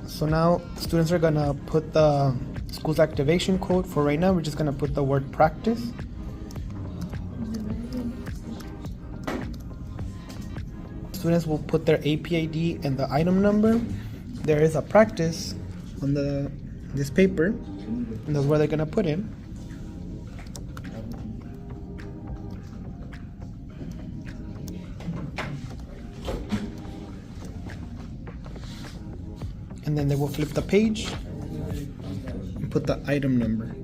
So now students are gonna put the school's activation code. For right now, we're just gonna put the word practice. Students will put their AP ID and the item number. There is a practice on this paper, and that's where they're gonna put in. And then they will flip the page and put the item number.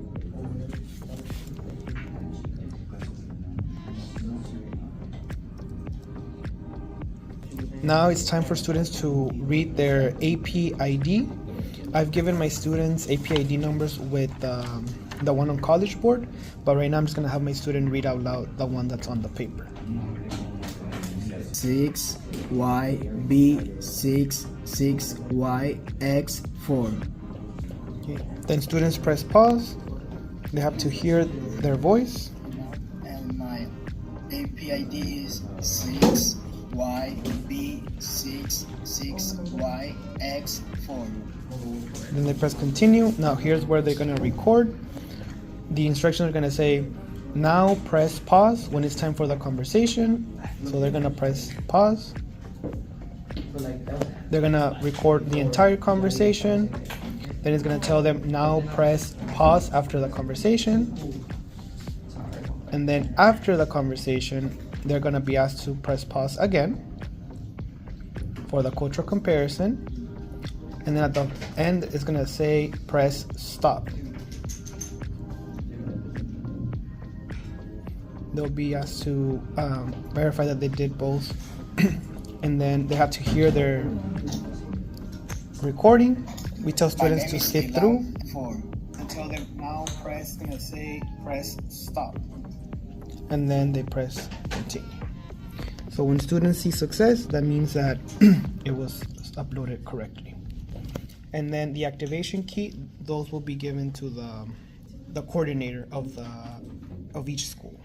Now it's time for students to read their AP ID. I've given my students AP ID numbers with the one on College Board, but right now I'm just gonna have my student read out loud the one that's on the paper. 6YB66YX4. Okay. Then students press pause. They have to hear their voice. And my AP ID is 6YB66YX4. Then they press continue. Now here's where they're gonna record. The instructions are gonna say, now press pause when it's time for the conversation. So they're gonna press pause. They're gonna record the entire conversation. Then it's gonna tell them, now press pause after the conversation. And then after the conversation, they're gonna be asked to press pause again for the cultural comparison. And then at the end, it's gonna say press stop. They'll be asked to verify that they did both. And then they have to hear their recording. We tell students to skip through. Until they now gonna say press stop. And then they press continue. So when students see success, that means that it was uploaded correctly. And then the activation key, those will be given to the coordinator of each school.